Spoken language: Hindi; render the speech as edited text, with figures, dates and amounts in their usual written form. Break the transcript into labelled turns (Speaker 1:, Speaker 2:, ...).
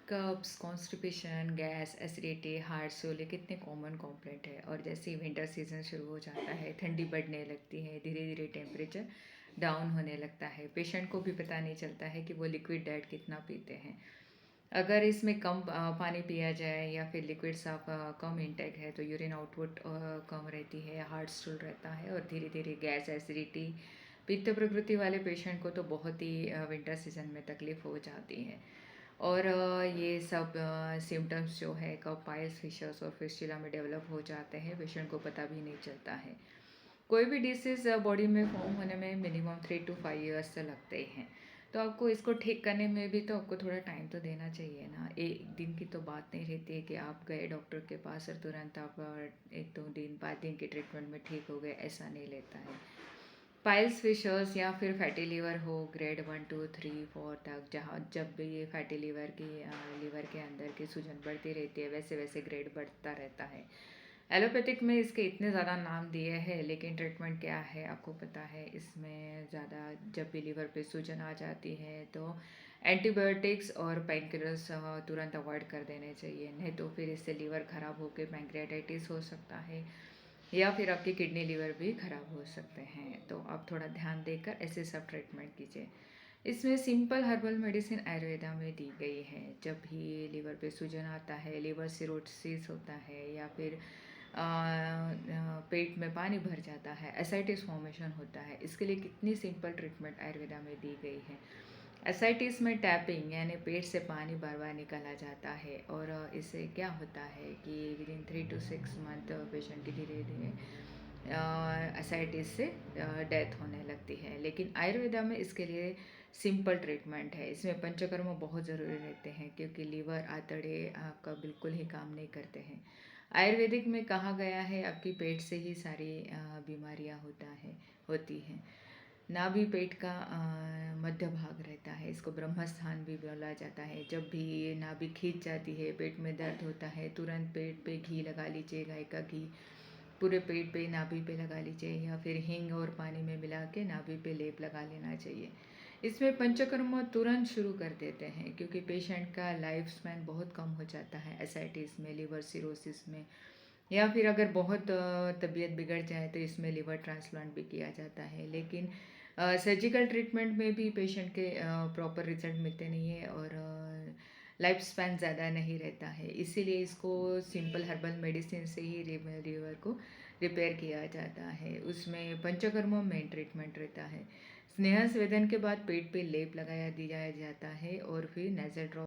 Speaker 1: कब्स, कॉन्स्टिपेशन, गैस, एसिडिटी, हार्ट सोल ये कितने कॉमन कॉम्प्लेंट है। और जैसे ही विंटर सीजन शुरू हो जाता है, ठंडी बढ़ने लगती है, धीरे धीरे टेम्परेचर डाउन होने लगता है। पेशेंट को भी पता नहीं चलता है कि वो लिक्विड डाइट कितना पीते हैं। अगर इसमें कम पानी पिया जाए या फिर लिक्विड साफ कम इंटेक है तो यूरिन आउटपुट कम रहती है, हार्ट स्टूल रहता है और धीरे धीरे गैस, एसिडिटी, पित्त प्रकृति वाले पेशेंट को तो बहुत ही विंटर सीजन में तकलीफ हो जाती है। और ये सब सिम्टम्स जो है कब पाइल्स, फिशर्स और फिस्टुला में डेवलप हो जाते हैं, पेशेंट को पता भी नहीं चलता है। कोई भी डिसीज़ बॉडी में फॉर्म होने में मिनिमम 3 to 5 years तो लगते ही हैं। तो आपको इसको ठीक करने में भी तो आपको थोड़ा टाइम तो देना चाहिए ना। एक दिन की तो बात नहीं रहती है कि आप गए डॉक्टर के पास और तुरंत आप 1-2 दिन 5 दिन के ट्रीटमेंट में ठीक हो गए, ऐसा नहीं लेता है। पाइल्स, फिशर्स या फिर फैटी लीवर हो ग्रेड 1, 2, 3, 4 तक, जहाँ जब भी ये फैटी लीवर की लीवर के अंदर की सूजन बढ़ती रहती है, वैसे वैसे ग्रेड बढ़ता रहता है। एलोपैथिक में इसके इतने ज़्यादा नाम दिए हैं, लेकिन ट्रीटमेंट क्या है आपको पता है। इसमें ज़्यादा जब भी लीवर पे सूजन आ जाती है तो एंटीबायोटिक्स और पेन किलर्स तुरंत अवॉइड कर देने चाहिए, नहीं तो फिर इससे लीवर ख़राब होकर पैंक्रियाटाइटिस हो सकता है या फिर आपकी किडनी लिवर भी ख़राब हो सकते हैं। तो आप थोड़ा ध्यान देकर ऐसे सब ट्रीटमेंट कीजिए। इसमें सिंपल हर्बल मेडिसिन आयुर्वेदा में दी गई है। जब भी लिवर पे सूजन आता है, लिवर सिरोसिस होता है या फिर पेट में पानी भर जाता है, एसाइटिस फॉर्मेशन होता है, इसके लिए कितनी सिंपल ट्रीटमेंट आयुर्वेदा में दी गई है। एसाइटिस में टैपिंग यानी पेट से पानी बार बार निकाला जाता है और इससे क्या होता है कि विदिन 3 to 6 मंथ पेशेंट की धीरे धीरे एसाइटिस से डेथ होने लगती है। लेकिन आयुर्वेदा में इसके लिए सिंपल ट्रीटमेंट है। इसमें पंचकर्म बहुत ज़रूरी रहते हैं क्योंकि लीवर, आंतड़े आपका बिल्कुल ही काम नहीं करते हैं। आयुर्वेदिक में कहा गया है आपकी पेट से ही सारी बीमारियां होती हैं। नाभि पेट का मध्य भाग रहता है, इसको ब्रह्म स्थान भी बोला जाता है। जब भी ये नाभि खींच जाती है, पेट में दर्द होता है, तुरंत पेट पे घी लगा लीजिए, गाय का घी पूरे पेट पे नाभि पे लगा लीजिए या फिर हींग और पानी में मिला के नाभि पे लेप लगा लेना चाहिए। इसमें पंचकर्म तुरंत शुरू कर देते हैं क्योंकि पेशेंट का लाइफ स्पैन बहुत कम हो जाता है एसाइटिस में, लिवर सिरोसिस में, या फिर अगर बहुत तबीयत बिगड़ जाए तो इसमें लिवर ट्रांसप्लांट भी किया जाता है। लेकिन सर्जिकल ट्रीटमेंट में भी पेशेंट के प्रॉपर रिजल्ट मिलते नहीं है और लाइफ स्पैन ज़्यादा नहीं रहता है। इसीलिए इसको सिंपल हर्बल मेडिसिन से ही लीवर को रिपेयर किया जाता है। उसमें पंचकर्म मेन ट्रीटमेंट रहता है। स्नेहा स्वेदन के बाद पेट पे लेप लगाया दिया जाता है और फिर नेजल ड्रॉप